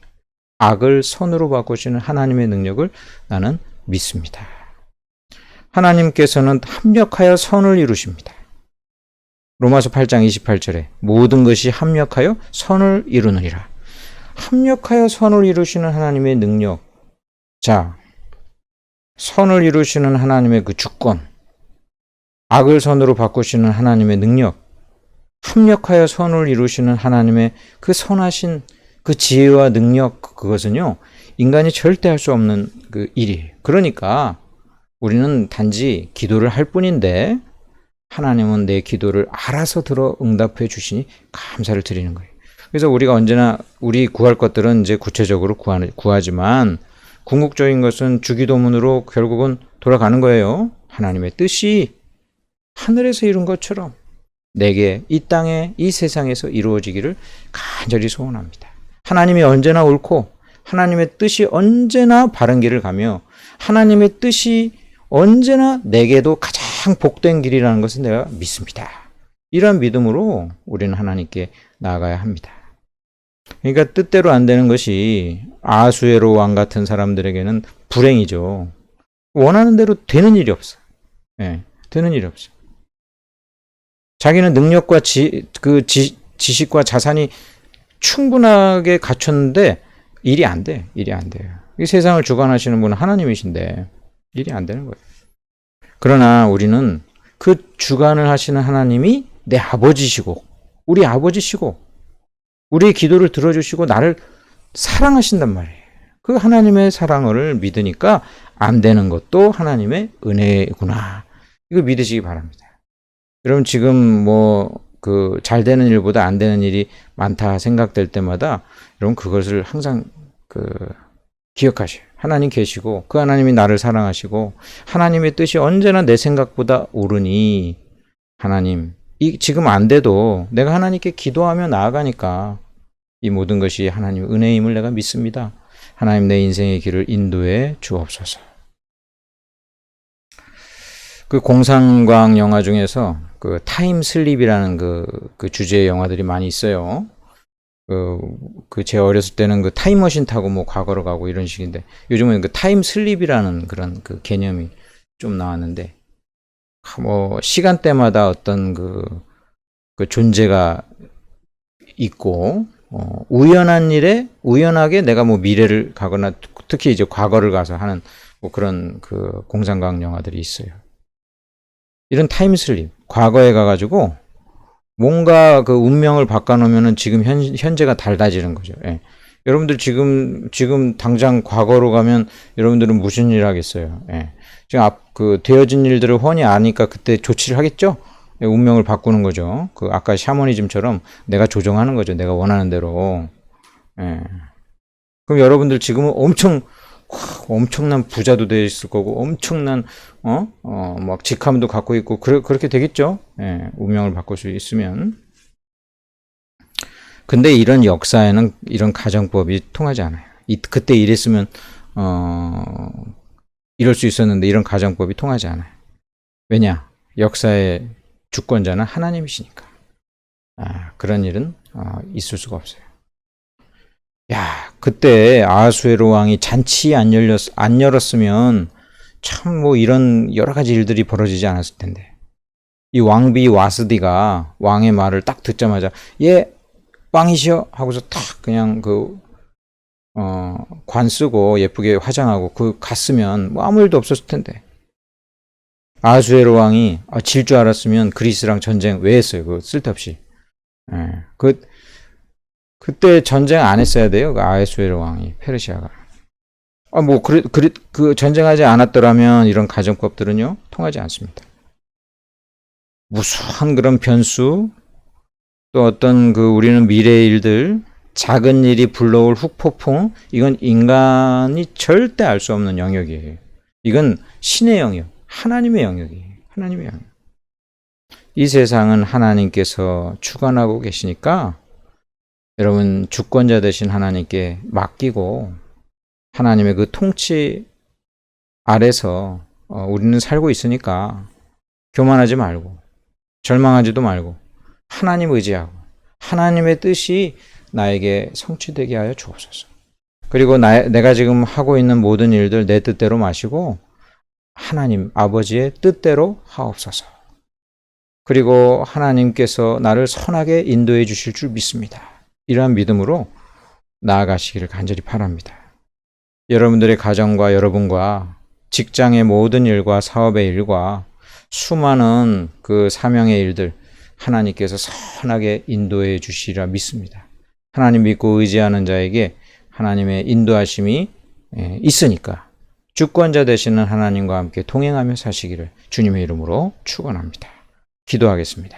악을 선으로 바꾸시는 하나님의 능력을 나는 믿습니다. 하나님께서는 합력하여 선을 이루십니다. 로마서 8장 28절에 모든 것이 합력하여 선을 이루느니라. 합력하여 선을 이루시는 하나님의 능력. 자, 선을 이루시는 하나님의 그 주권, 악을 선으로 바꾸시는 하나님의 능력, 합력하여 선을 이루시는 하나님의 그 선하신 그 지혜와 능력, 그것은요, 인간이 절대 할 수 없는 그 일이에요. 그러니까 우리는 단지 기도를 할 뿐인데 하나님은 내 기도를 알아서 들어 응답해 주시니 감사를 드리는 거예요. 그래서 우리가 언제나 우리 구할 것들은 이제 구체적으로 구하지만 궁극적인 것은 주기도문으로 결국은 돌아가는 거예요. 하나님의 뜻이 하늘에서 이룬 것처럼 내게 이 땅에 이 세상에서 이루어지기를 간절히 소원합니다. 하나님이 언제나 옳고 하나님의 뜻이 언제나 바른 길을 가며 하나님의 뜻이 언제나 내게도 가장 복된 길이라는 것을 내가 믿습니다. 이러한 믿음으로 우리는 하나님께 나아가야 합니다. 그러니까 뜻대로 안 되는 것이 아수에로 왕 같은 사람들에게는 불행이죠. 원하는 대로 되는 일이 없어. 되는 일이 없어. 자기는 능력과 지식과 자산이 충분하게 갖췄는데 일이 안 돼. 일이 안 돼요. 이 세상을 주관하시는 분은 하나님이신데 일이 안 되는 거예요. 그러나 우리는 그 주관을 하시는 하나님이 내 아버지시고 우리 아버지시고 우리의 기도를 들어주시고 나를 사랑하신단 말이에요. 그 하나님의 사랑을 믿으니까 안 되는 것도 하나님의 은혜구나. 이거 믿으시기 바랍니다. 여러분 지금 잘 되는 일보다 안 되는 일이 많다 생각될 때마다 여러분 그것을 항상 기억하셔요. 하나님 계시고 그 하나님이 나를 사랑하시고 하나님의 뜻이 언제나 내 생각보다 옳으니 하나님 지금 안 돼도 내가 하나님께 기도하며 나아가니까 이 모든 것이 하나님의 은혜임을 내가 믿습니다. 하나님 내 인생의 길을 인도해 주옵소서. 그 공상과학 영화 중에서 그 타임슬립이라는 그 주제의 영화들이 많이 있어요. 제 어렸을 때는 그 타임머신 타고 뭐 과거로 가고 이런 식인데, 요즘은 그 타임슬립이라는 그런 그 개념이 좀 나왔는데, 뭐 시간대마다 어떤 그 존재가 있고, 우연하게 내가 뭐 미래를 가거나 특히 이제 과거를 가서 하는 뭐 그런 그 공상과학 영화들이 있어요. 이런 타임슬립, 과거에 가가지고 뭔가 그 운명을 바꿔놓으면은 지금 현재가 달라지는 거죠. 예. 여러분들 지금 당장 과거로 가면 여러분들은 무슨 일 하겠어요? 예. 지금 되어진 일들을 훤히 아니까 그때 조치를 하겠죠? 예, 운명을 바꾸는 거죠. 아까 샤머니즘처럼 내가 조정하는 거죠. 내가 원하는 대로. 예. 그럼 여러분들 지금은 엄청난 부자도 돼 있을 거고, 엄청난, 막 직함도 갖고 있고, 그렇게 되겠죠? 예, 운명을 바꿀 수 있으면. 근데 이런 역사에는 이런 가정법이 통하지 않아요. 그때 이랬으면, 이럴 수 있었는데 이런 가정법이 통하지 않아요. 왜냐? 역사의 주권자는 하나님이시니까. 그런 일은, 있을 수가 없어요. 야, 그때 아하수에로 왕이 잔치 안 열었으면 참 뭐 이런 여러 가지 일들이 벌어지지 않았을 텐데. 이 왕비 와스디가 왕의 말을 딱 듣자마자 예, 왕이시여 하고서 탁 그냥 관 쓰고 예쁘게 화장하고 갔으면 뭐 아무 일도 없었을 텐데. 아하수에로 왕이 질 줄 알았으면 그리스랑 전쟁 왜 했어요? 쓸데없이. 예. 그때 전쟁 안 했어야 돼요. 아하수에로 왕이, 페르시아가. 그 전쟁하지 않았더라면 이런 가정법들은요, 통하지 않습니다. 무수한 그런 변수, 또 어떤 우리는 미래의 일들, 작은 일이 불러올 훅폭풍, 이건 인간이 절대 알 수 없는 영역이에요. 이건 신의 영역, 하나님의 영역이에요. 하나님의 영역. 이 세상은 하나님께서 주관하고 계시니까 여러분 주권자 되신 하나님께 맡기고 하나님의 그 통치 아래서 우리는 살고 있으니까 교만하지 말고 절망하지도 말고 하나님 의지하고 하나님의 뜻이 나에게 성취되게 하여 주옵소서. 그리고 내가 지금 하고 있는 모든 일들 내 뜻대로 마시고 하나님 아버지의 뜻대로 하옵소서. 그리고 하나님께서 나를 선하게 인도해 주실 줄 믿습니다. 이러한 믿음으로 나아가시기를 간절히 바랍니다. 여러분들의 가정과 여러분과 직장의 모든 일과 사업의 일과 수많은 그 사명의 일들 하나님께서 선하게 인도해 주시리라 믿습니다. 하나님 믿고 의지하는 자에게 하나님의 인도하심이 있으니까 주권자 되시는 하나님과 함께 동행하며 사시기를 주님의 이름으로 축원합니다. 기도하겠습니다.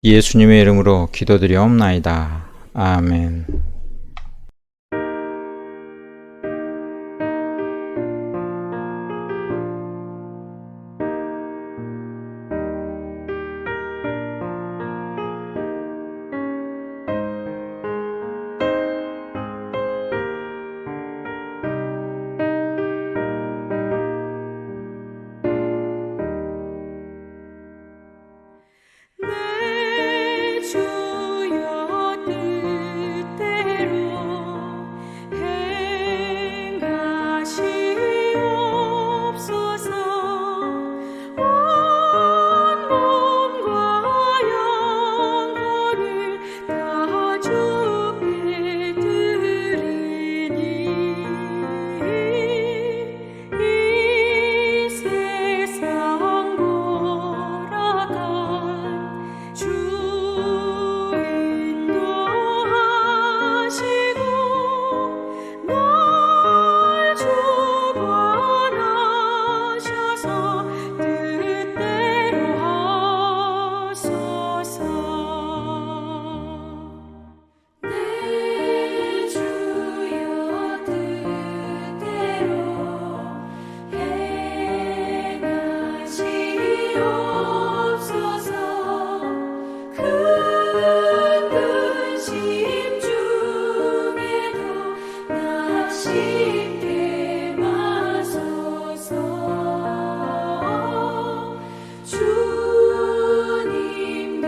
예수님의 이름으로 기도드리옵나이다. 아멘. 내 주여 뜻대로 행하시옵소서. 온 몸과 영혼을 다 주께 드리니 이 세상 돌아간 주 인도하시고 널 주관하셔서 뜻대로 하소서. 내 주여 뜻대로 행하시옵소서. 큰 근심 중에도 나 쉽게 마소서. 주님도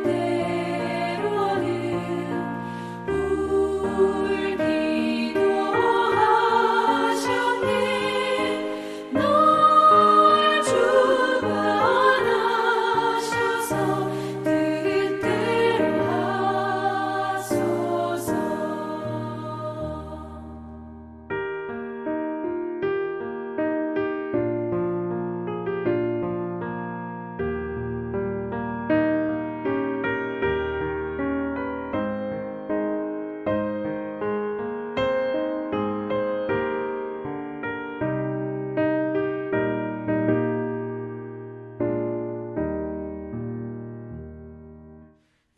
때로는 울기도 하셨네. 널 주관하셔서 뜻대로 하소서.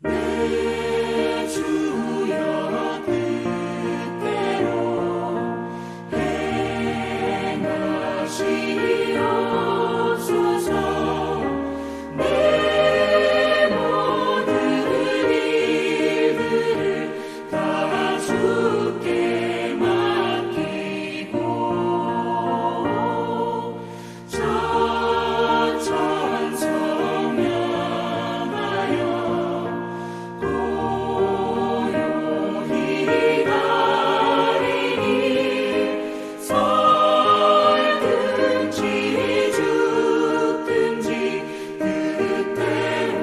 내 주여 뜻대로 행하시옵소서. 내 모든 일들을 다 주께 맡기고 천천성명하여 고요히 가리니 살든지 죽든지 뜻대로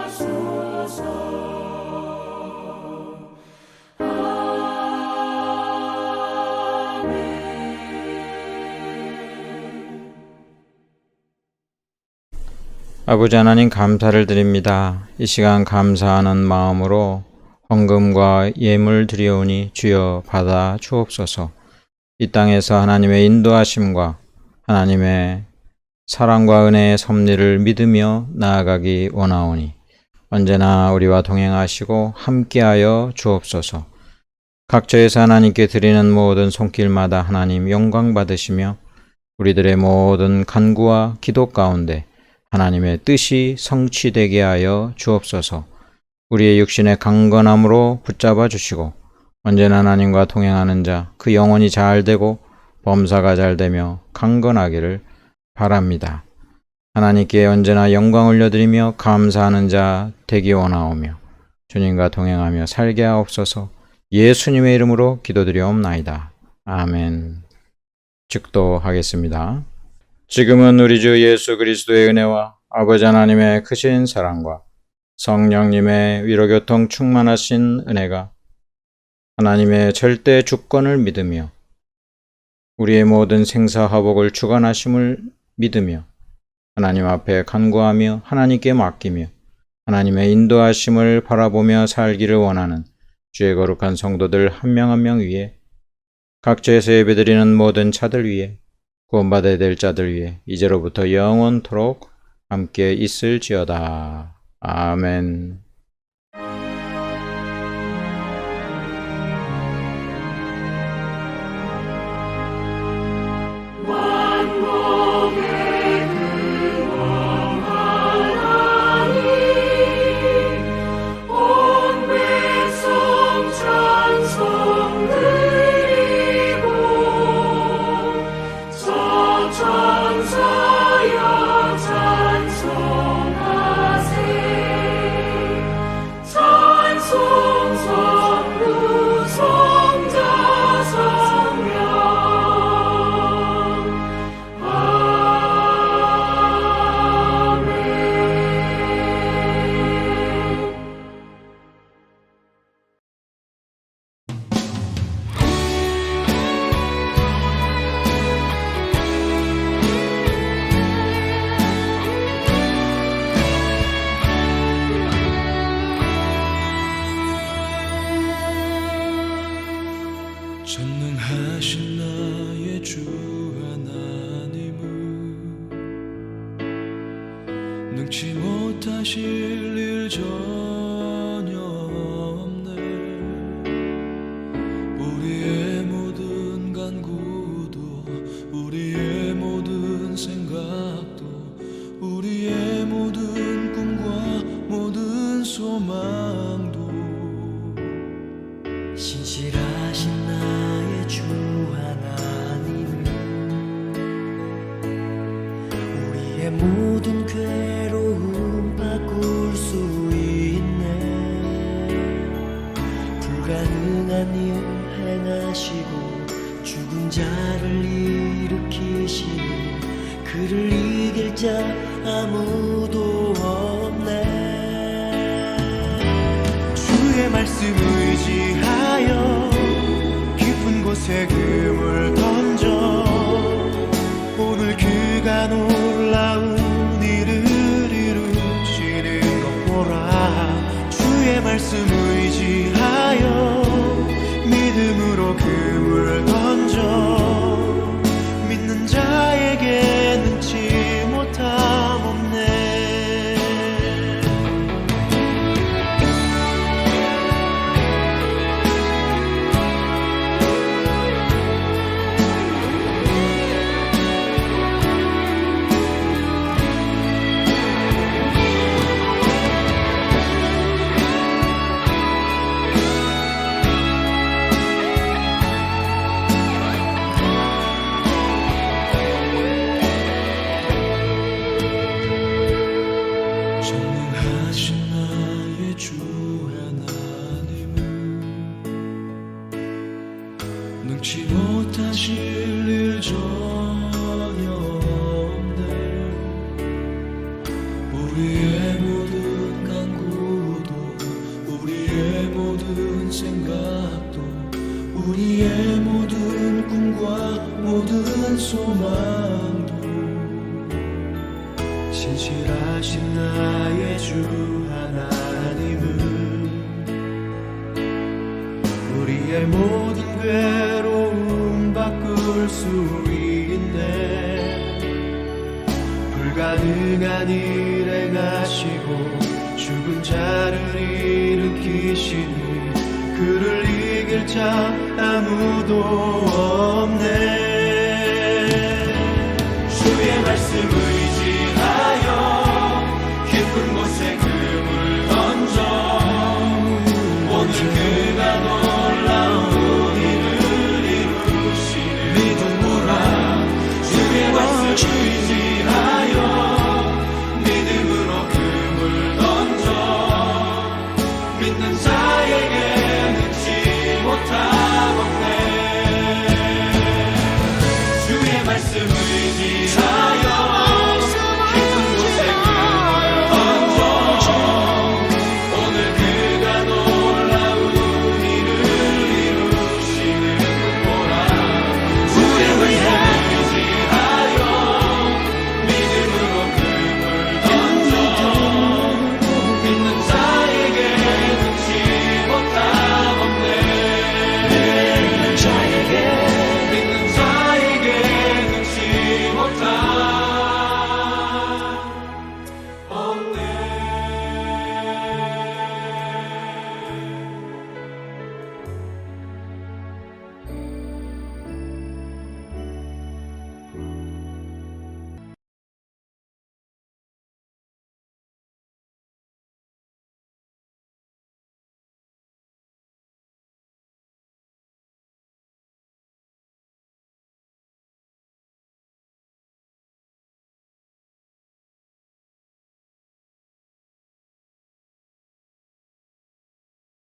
하소서. 아멘. 아버지 하나님 감사를 드립니다. 이 시간 감사하는 마음으로 헌금과 예물 드리오니 주여 받아 주옵소서. 이 땅에서 하나님의 인도하심과 하나님의 사랑과 은혜의 섭리를 믿으며 나아가기 원하오니 언제나 우리와 동행하시고 함께하여 주옵소서. 각처에서 하나님께 드리는 모든 손길마다 하나님 영광 받으시며 우리들의 모든 간구와 기도 가운데 하나님의 뜻이 성취되게 하여 주옵소서. 우리의 육신의 강건함으로 붙잡아 주시고 언제나 하나님과 동행하는 자 그 영혼이 잘 되고 범사가 잘 되며 강건하기를 바랍니다. 하나님께 언제나 영광 올려드리며 감사하는 자 되기 원하오며 주님과 동행하며 살게 하옵소서. 예수님의 이름으로 기도드리옵나이다. 아멘. 축도하겠습니다. 지금은 우리 주 예수 그리스도의 은혜와 아버지 하나님의 크신 사랑과 성령님의 위로교통 충만하신 은혜가 하나님의 절대 주권을 믿으며 우리의 모든 생사화복을 주관하심을 믿으며 하나님 앞에 간구하며 하나님께 맡기며 하나님의 인도하심을 바라보며 살기를 원하는 주의 거룩한 성도들 한 명 한 명 위에 각처에서 예배드리는 모든 자들 위에 구원받아야 될 자들 위에 이제로부터 영원토록 함께 있을지어다. 아멘. 만복의 근원 하나님 온 백성 찬송 드리고 저 천사여 찬송하세 찬송 성부 성자 성령 전능하신 나의 주 하나님은 능치 못하실 일 전혀 없네. 우리의 모든 간구도 우리의 모든 생각도 우리의 모든 꿈과 모든 소망도 신실하신 나의 주 하나님은 우리의 모든 괴로움 바꿀 수 있네. 불가능한 일 행하시고 죽은 자를 일으키시니 그를 이길 자 아무도 없네. 주의 말씀 의지하여 깊은 곳에 금을 던져 오늘 그가 놀라운 일을 이루시는 것 보라. 주의 말씀 의지하여 믿음으로 금을 던져 믿는 자에게 능치 못함 없네. 전능하신 나의 주 하나님은 능치 못하실 일 전혀 없네. 우리의 모든 간구도 우리의 모든 생각도 우리의 모든 꿈과 모든 소망도 신실하신 나의 주 하나님은 우리의 모든 괴로움 바꿀 수 있네. 불가능한 일 행하시고 죽은 자를 일으키시니 그를 이길 자 아무도